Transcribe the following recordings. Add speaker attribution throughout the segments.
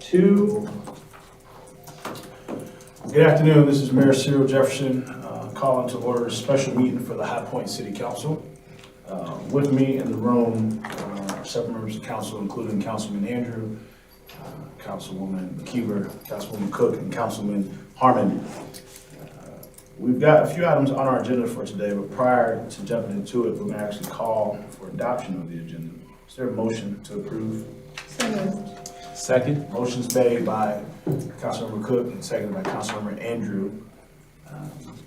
Speaker 1: 2. Good afternoon, this is Mayor Cyril Jefferson calling to order a special meeting for the High Point City Council. With me in the room are several members of council, including Councilman Andrew, Councilwoman McKeever, Councilwoman Cook, and Councilman Harmon. We've got a few items on our agenda for today, but prior to jumping into it, we're going to actually call for adoption of the agenda. Is there a motion to approve?
Speaker 2: So moved.
Speaker 1: Second. Motion's made by Councilmember Cook and seconded by Councilmember Andrew.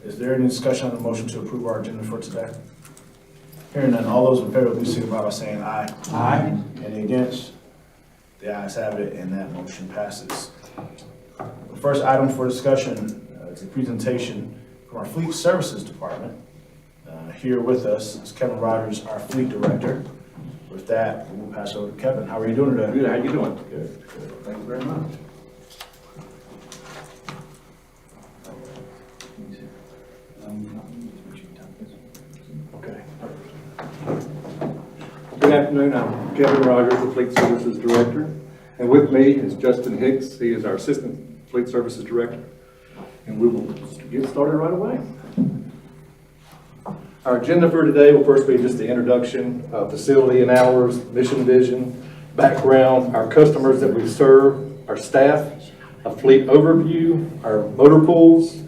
Speaker 1: Is there any discussion on the motion to approve our agenda for today? Hearing none, all those in favor, please signify by saying aye.
Speaker 3: Aye.
Speaker 1: Any against? The ayes have it, and that motion passes. The first item for discussion is a presentation from our Fleet Services Department. Here with us is Kevin Rogers, our Fleet Director. With that, we'll pass it over to Kevin. How are you doing today?
Speaker 3: Good, how you doing?
Speaker 1: Good, good. Thank you very much. Okay.
Speaker 3: Good afternoon, I'm Kevin Rogers, the Fleet Services Director. And with me is Justin Hicks, he is our Assistant Fleet Services Director. And we will get started right away. Our agenda for today will first be just the introduction of facility and hours, mission vision, background, our customers that we serve, our staff, a fleet overview, our motor pools,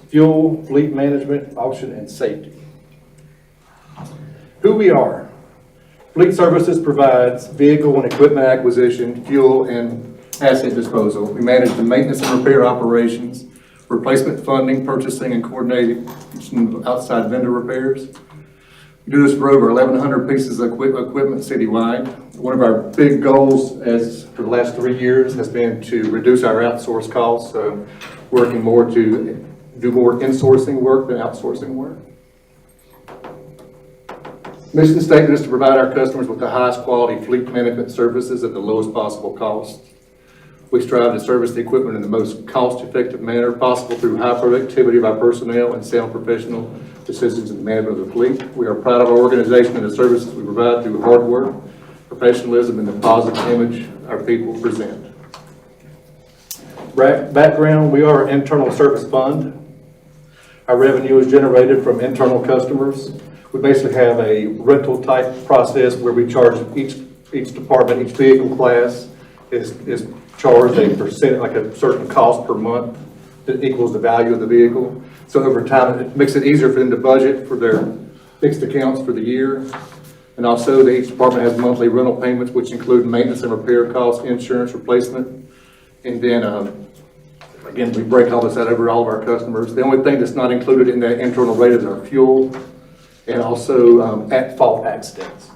Speaker 3: fuel, fleet management, auction, and safety. Who we are. Fleet Services provides vehicle and equipment acquisition, fuel, and asset disposal. We manage the maintenance and repair operations, replacement funding, purchasing, and coordinating outside vendor repairs. We do this for over 1,100 pieces of equipment citywide. One of our big goals for the last 3 years has been to reduce our outsource costs, so working more to do more insourcing work than outsourcing work. Mission statement is to provide our customers with the highest quality fleet management services at the lowest possible cost. We strive to service the equipment in the most cost-effective manner possible through high productivity of our personnel and sound professional decisions in the management of the fleet. We are proud of our organization and the services we provide through hard work, professionalism, and the positive image our people present. Background, we are an internal service fund. Our revenue is generated from internal customers. We basically have a rental type process where we charge each department, each vehicle class is charged a percent, like a certain cost per month that equals the value of the vehicle. So over time, it makes it easier for them to budget for their fixed accounts for the year. And also each department has monthly rental payments, which include maintenance and repair costs, insurance, replacement. And then, again, we break all this out over all of our customers. The only thing that's not included in that internal rate is our fuel and also at-fault accidents.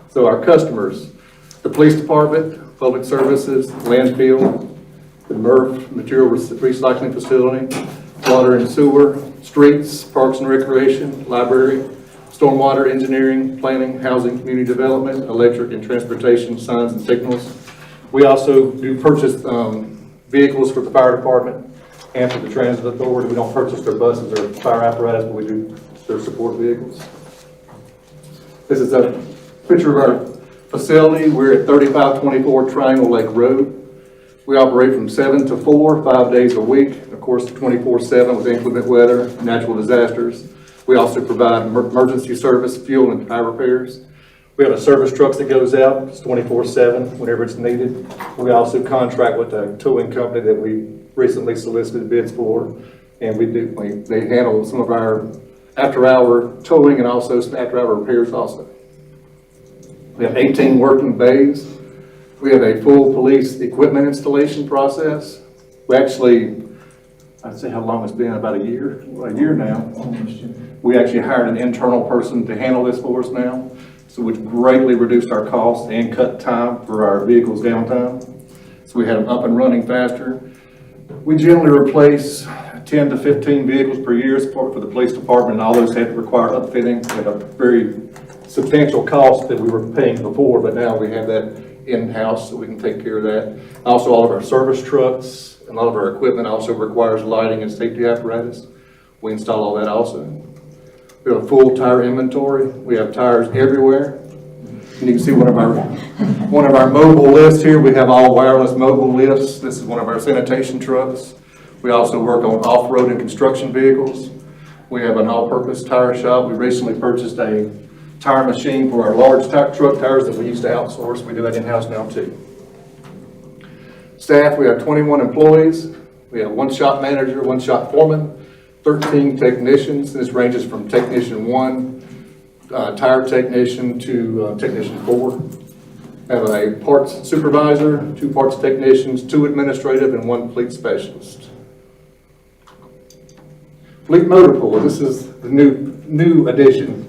Speaker 3: So our customers, the police department, public services, landfill, the MRF, material recycling facility, water and sewer, streets, parks and recreation, library, stormwater engineering, planning, housing, community development, electric and transportation, signs and signals. We also do purchase vehicles for the fire department and for the transit authority. We don't purchase their buses or fire apparatus, but we do their support vehicles. This is a picture of our facility. We're at 3524 Triangle Lake Road. We operate from 7 to 4, 5 days a week. Of course, 24/7 with inclement weather, natural disasters. We also provide emergency service, fuel, and tire repairs. We have a service truck that goes out. It's 24/7 whenever it's needed. We also contract with a towing company that we recently solicited bids for, and they handle some of our after-hour towing and also some after-hour repairs also. We have 18 working bays. We have a full police equipment installation process. We actually, I'd say how long it's been, about a year now. We actually hired an internal person to handle this for us now, so which greatly reduced our costs and cut time for our vehicles downtime. So we had them up and running faster. We generally replace 10 to 15 vehicles per year for the police department, and all those had to require upfitting at a very substantial cost that we were paying before, but now we have that in-house so we can take care of that. Also, all of our service trucks and a lot of our equipment also requires lighting and safety apparatus. We install all that also. We have a full tire inventory. We have tires everywhere. And you can see one of our mobile lifts here. We have all wireless mobile lifts. This is one of our sanitation trucks. We also work on off-road and construction vehicles. We have an all-purpose tire shop. We recently purchased a tire machine for our large truck tires that we used to outsource. We do that in-house now too. Staff, we have 21 employees. We have 1 shop manager, 1 shop foreman, 13 technicians. This ranges from technician 1, tire technician to technician 4. Have a parts supervisor, 2 parts technicians, 2 administrative, and 1 fleet specialist. Fleet motor pool, this is the new addition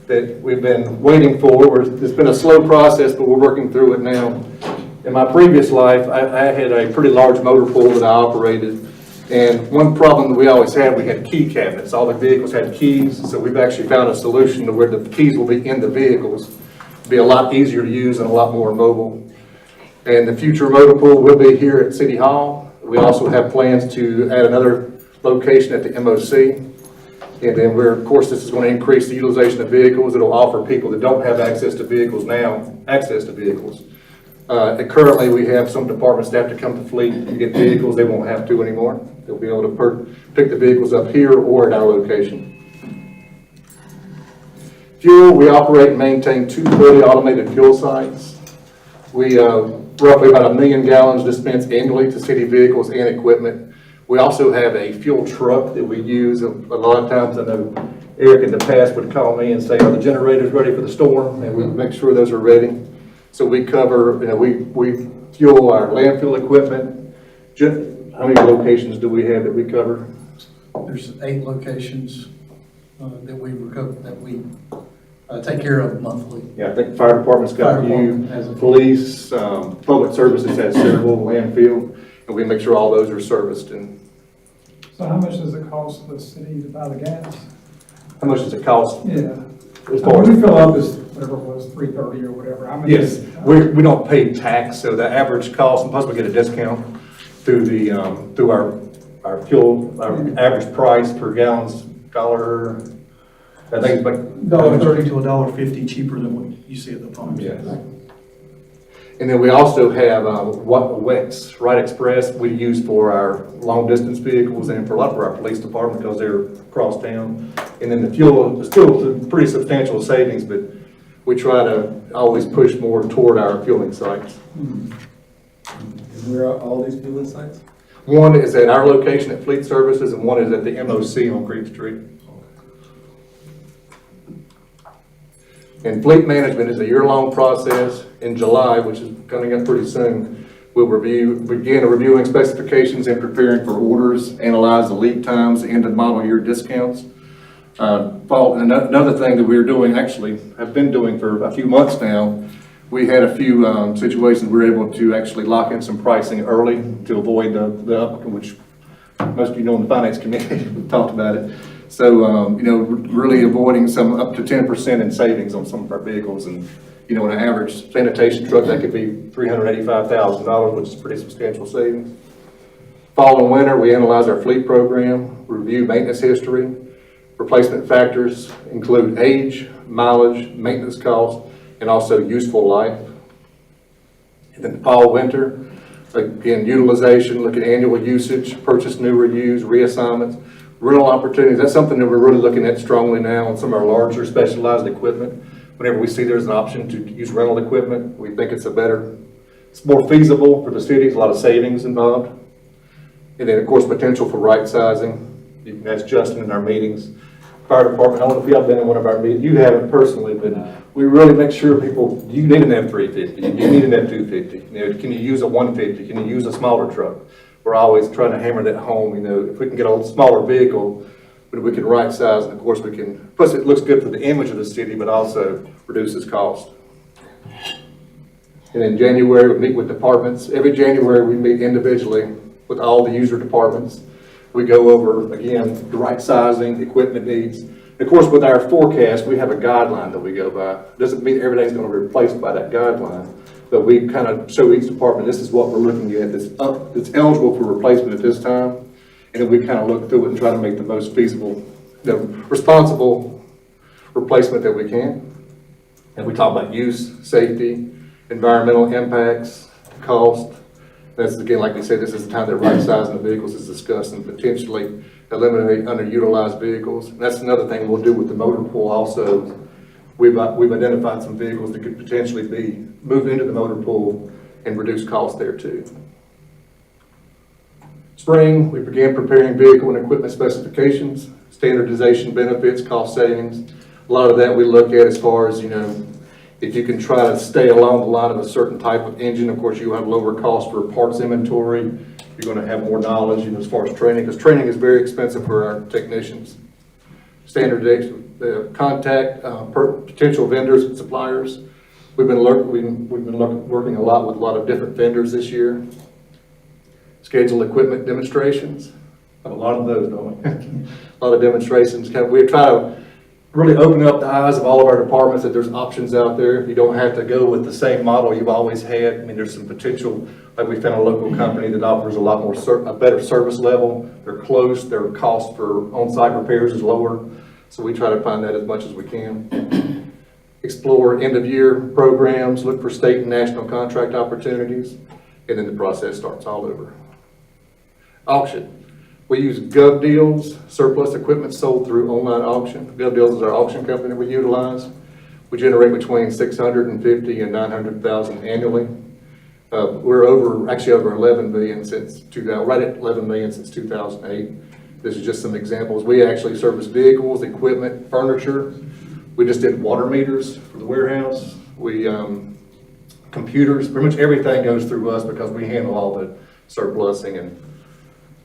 Speaker 3: that we've been waiting for. It's been a slow process, but we're working through it now. In my previous life, I had a pretty large motor pool that I operated. And one problem that we always had, we had key cabinets. All the vehicles had keys, so we've actually found a solution to where the keys will be in the vehicles. It'll be a lot easier to use and a lot more mobile. And the future motor pool will be here at City Hall. We also have plans to add another location at the MOC. And then of course, this is going to increase the utilization of vehicles. It'll offer people that don't have access to vehicles now, access to vehicles. And currently, we have some departments that have to come to fleet and get vehicles. They won't have to anymore. They'll be able to pick the vehicles up here or at our location. Fuel, we operate and maintain 2 fully automated fuel sites. We roughly about 1 million gallons dispensed annually to city vehicles and equipment. We also have a fuel truck that we use. A lot of times, I know Eric in the past would call me and say, are the generators ready for the storm? And we make sure those are ready. So we cover, we fuel our landfill equipment. How many locations do we have that we cover?
Speaker 2: There's 8 locations that we take care of monthly.
Speaker 3: Yeah, I think the fire department's got you, police, public services has several, landfill, and we make sure all those are serviced. And
Speaker 4: So how much does it cost the city to buy the gas?
Speaker 3: how much does it cost?
Speaker 4: Yeah.
Speaker 3: As far as
Speaker 4: We fill up as whatever it was, $3.30 or whatever. How much
Speaker 3: yes,
Speaker 4: is-
Speaker 3: we don't pay tax, so the average cost, and plus we get a discount through the through our fuel, our average price per gallon's $1. I think it's like
Speaker 2: $1.30 to $1.50 cheaper than what you see at the pump.
Speaker 3: yes. And then we also have WEX, Right Express, we use for our long distance vehicles and for a lot of our police department because they're across town. And then the fuel is still a pretty substantial savings, but we try to always push more toward our fueling sites.
Speaker 5: And where are all these fueling sites?
Speaker 3: One is at our location at Fleet Services and one is at the MOC on Creek Street. And fleet management is a year-long process. In July, which is coming up pretty soon, we'll begin reviewing specifications and preparing for orders, analyze the lead times, end of model year discounts. Another thing that we're doing, actually have been doing for a few months now, we had a few situations we were able to actually lock in some pricing early to avoid the which most of you know in the finance committee, we've talked about it. So, really avoiding some up to 10% in savings on some of our vehicles. And, in an average sanitation truck, that could be $385,000, which is pretty substantial savings. Fall and winter, we analyze our fleet program, review maintenance history. Replacement factors include age, mileage, maintenance costs, and also useful life. And then fall, winter, again, utilization, look at annual usage, purchase new or used, reassignments, rental opportunities. That's something that we're really looking at strongly now on some of our larger specialized equipment. Whenever we see there's an option to use rental equipment, we think it's more feasible for the city. There's a lot of savings involved. And then, of course, potential for right sizing. You can ask Justin in our meetings. Fire department, I don't know if y'all been in one of our meetings. You haven't personally, but we really make sure people, you need an F-350, you need an F-250. Can you use a 150? Can you use a smaller truck? We're always trying to hammer that home. If we can get a smaller vehicle, but we can right size, and of course we can, plus it looks good for the image of the city, but also reduces cost. And in January, we meet with departments. Every January, we meet individually with all the user departments. We go over, again, the right sizing, equipment needs. Of course, with our forecast, we have a guideline that we go by. Doesn't mean everything's going to be replaced by that guideline, but we kind of show each department, this is what we're looking at that's eligible for replacement at this time. And then we kind of look through it and try to make the most feasible, responsible replacement that we can. And we talk about use, safety, environmental impacts, cost. That's again, like they said, this is the time that right sizing the vehicles is discussed and potentially eliminate underutilized vehicles. And that's another thing we'll do with the motor pool also. We've identified some vehicles that could potentially be moved into the motor pool and reduce costs there too. Spring, we began preparing vehicle and equipment specifications, standardization benefits, cost savings. A lot of that we look at as far as, if you can try to stay along the line of a certain type of engine, of course, you have lower cost for parts inventory. You're going to have more knowledge, as far as training, because training is very expensive for our technicians. Standardization, contact potential vendors and suppliers. We've been working a lot with a lot of different vendors this year. Schedule equipment demonstrations. Have a lot of those, don't we? A lot of demonstrations. We try to really open up the eyes of all of our departments that there's options out there. You don't have to go with the same model you've always had. I mean, there's some potential, like we found a local company that offers a lot more, a better service level. They're close, their cost for on-site repairs is lower. So we try to find that as much as we can. Explore end-of-year programs, look for state and national contract opportunities, and then the process starts all over. Auction. We use GovDeals, surplus equipment sold through online auction. GovDeals is our auction company that we utilize. We generate between $650,000 and $900,000 annually. We're actually over 11 million since 2000, right at 11 million since 2008. This is just some examples. We actually service vehicles, equipment, furniture. We just did water meters for the warehouse. We, computers, pretty much everything goes through us because we handle all the surplusing, and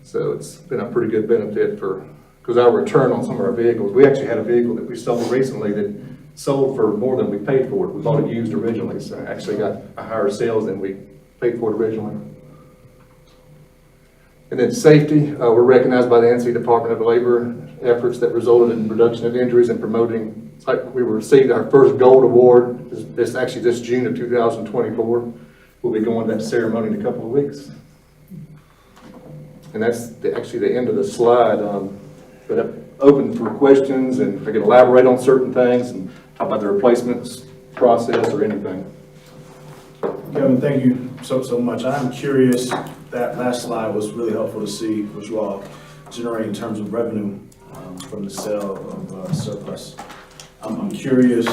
Speaker 3: so it's been a pretty good benefit because our return on some of our vehicles, we actually had a vehicle that we sold recently that sold for more than we paid for it. We bought it used originally, so actually got a higher sales than we paid for it originally. And then safety, we're recognized by the NC Department of Labor efforts that resulted in reduction of injuries and promoting. We received our first gold award this June of 2024. We'll be going to that ceremony in a couple of weeks. And that's actually the end of the slide. But I'm open for questions, and I can elaborate on certain things and talk about the replacements process or anything.
Speaker 1: Kevin, thank you so much. I'm curious, that last slide was really helpful to see what you all generate in terms of revenue from the sale of surplus. I'm curious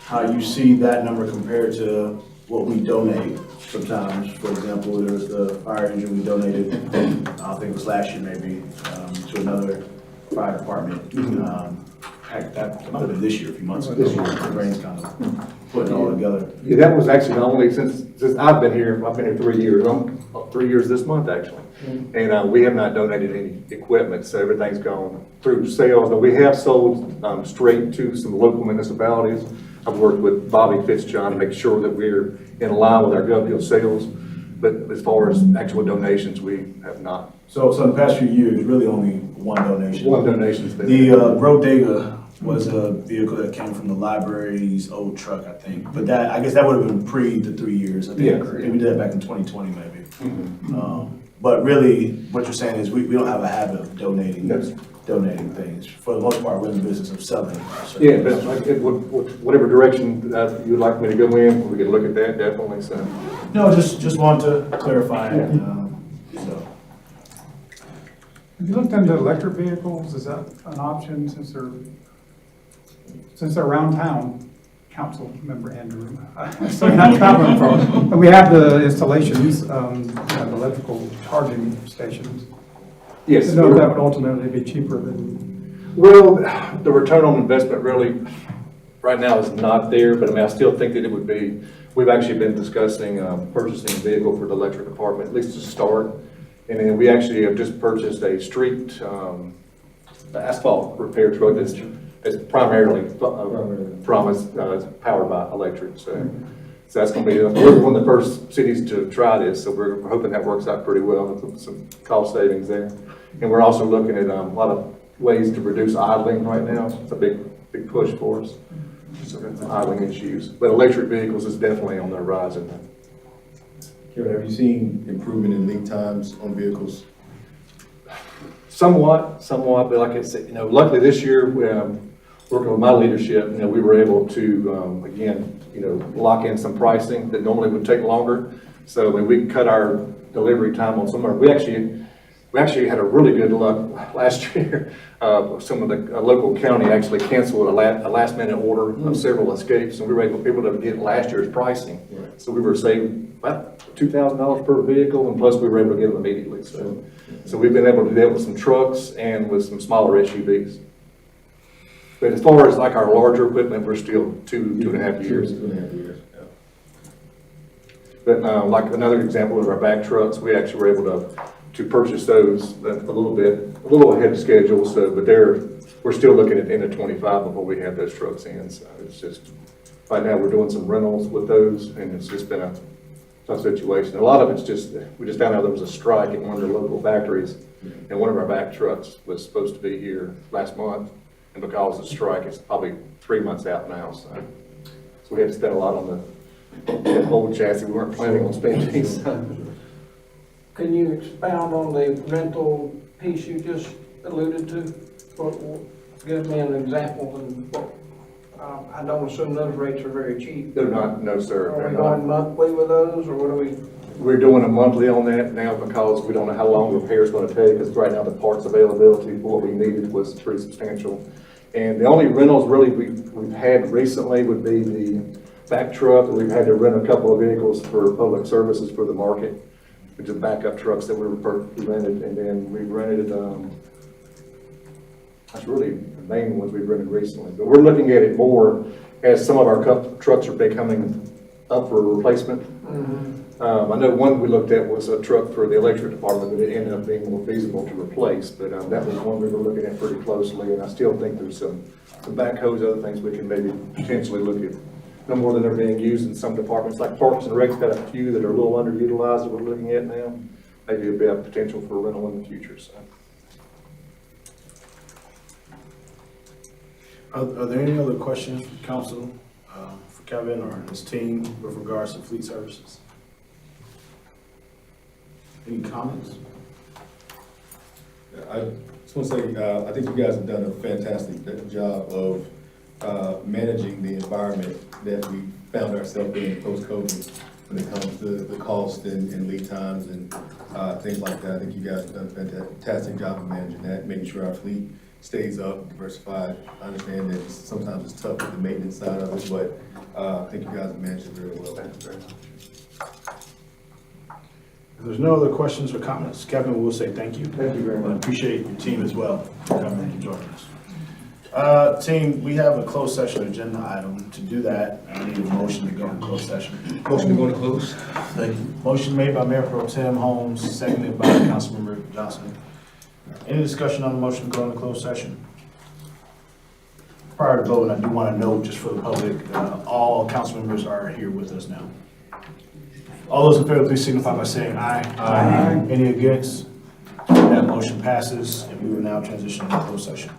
Speaker 1: how you see that number compared to what we donate sometimes. For example, there was the fire engine we donated, I think it was last year maybe, to another fire department. Heck, that might have been this year, a few months ago. The brain's kind of putting it all together.
Speaker 3: Yeah, that was actually the only, since I've been here 3 years. I'm 3 years this month, actually. And we have not donated any equipment, so everything's gone through sales. But we have sold straight to some local municipalities. I've worked with Bobby Fitzjohn to make sure that we're in line with our GovDeal sales. But as far as actual donations, we have not.
Speaker 1: So in the past few years, really only one donation.
Speaker 3: One donation's been.
Speaker 1: The Brodega was a vehicle that came from the library's old truck, I think. But that, I guess that would have been pre the 3 years. I think.
Speaker 3: Yeah.
Speaker 1: We did that back in 2020 maybe.
Speaker 3: Mm-hmm.
Speaker 1: But really, what you're saying is we don't have a habit of donating things. For the most part, we're in the business of selling.
Speaker 3: Yeah, but whatever direction you'd like me to go in, we can look at that definitely. So.
Speaker 1: No, just wanted to clarify it. So.
Speaker 4: Have you looked into electric vehicles? Is that an option since they're around town? Council member Andrew, so you're not traveling from, but we have the installations, of electrical charging stations.
Speaker 3: Yes.
Speaker 4: I know that would ultimately be cheaper than.
Speaker 3: Well, the return on investment really, right now is not there, but I mean, I still think that it would be, we've actually been discussing purchasing a vehicle for the electric department, at least to start. And then we actually have just purchased a street asphalt repair truck that's primarily powered by electric. So that's going to be, we're one of the first cities to try this, so we're hoping that works out pretty well, some cost savings there. And we're also looking at a lot of ways to reduce idling right now. It's a big push for us. So that's idling issues. But electric vehicles is definitely on the horizon.
Speaker 5: Kevin, have you seen improvement in lead times on vehicles?
Speaker 3: Somewhat, but like I said, luckily this year, working with my leadership, we were able to, again, lock in some pricing that normally would take longer. So I mean, we cut our delivery time on some of our, we actually had a really good luck last year. Some of the local county actually canceled a last minute order of several escapes, and we were able to get last year's pricing.
Speaker 5: Right.
Speaker 3: So we were saving about $2,000 per vehicle, and plus we were able to get them immediately. So we've been able to deal with some trucks and with some smaller SUVs. But as far as like our larger equipment, we're still two and a half years.
Speaker 5: 2.5 years, yeah.
Speaker 3: But like another example of our back trucks, we actually were able to purchase those a little ahead of schedule. So, but we're still looking at the end of 25 before we have those trucks in. So it's just, right now we're doing some rentals with those, and it's just been a tough situation. A lot of it's just, we just found out there was a strike at one of their local factories, and one of our back trucks was supposed to be here last month, and because of the strike, it's probably 3 months out now. So we had to spend a lot on the old chassis we weren't planning on spending. So.
Speaker 6: Can you expound on the rental piece you just alluded to? Give me an example, and I don't assume those rates are very cheap.
Speaker 3: They're not, no, sir.
Speaker 6: Are
Speaker 3: They're
Speaker 6: we
Speaker 3: not.
Speaker 6: going monthly with those, or what are we?
Speaker 3: We're doing a monthly on that now because we don't know how long repair's gonna take, because right now the parts availability for what we needed was pretty substantial. And the only rentals really we've had recently would be the back truck. We've had to rent a couple of vehicles for public services for the market, which are backup trucks that we rented, and then we rented, that's really the main ones we've rented recently. But we're looking at it more as some of our trucks are becoming up for replacement. I know one we looked at was a truck for the electric department, but it ended up being more feasible to replace. But that was one we were looking at pretty closely, and I still think there's some backhoes, other things we can maybe potentially look at. No more than they're being used in some departments, like Parks and Rec's got a few that are a little underutilized that we're looking at now. Maybe it'll be a potential for rental in the future, so.
Speaker 1: Are there any other questions from council for Kevin or his team with regards to fleet services? Any comments?
Speaker 5: I just want to say, I think you guys have done a fantastic job of managing the environment that we found ourselves in post-COVID when it comes to the cost and lead times and things like that. I think you guys have done a fantastic job of managing that, making sure our fleet stays up, diversified. I understand that sometimes it's tough with the maintenance side of it, but I think you guys have managed it very well.
Speaker 3: Thanks very much.
Speaker 1: If there's no other questions or comments, Kevin, we'll say thank you.
Speaker 3: Thank you very
Speaker 1: I
Speaker 3: much.
Speaker 1: appreciate your team as well for coming and joining us. Team, we have a closed session agenda item. To do that, I need a motion to go in closed session.
Speaker 5: Motion to go to close.
Speaker 1: Thank you. Motion made by Mayor Pro Tem Holmes, seconded by Councilmember Johnson. Any discussion on the motion to go into closed session? Prior to voting, I do want to note, just for the public, all council members are here with us now. All those in favor, please signify by saying aye. Aye. Any against? That motion passes, and we will now transition to closed session.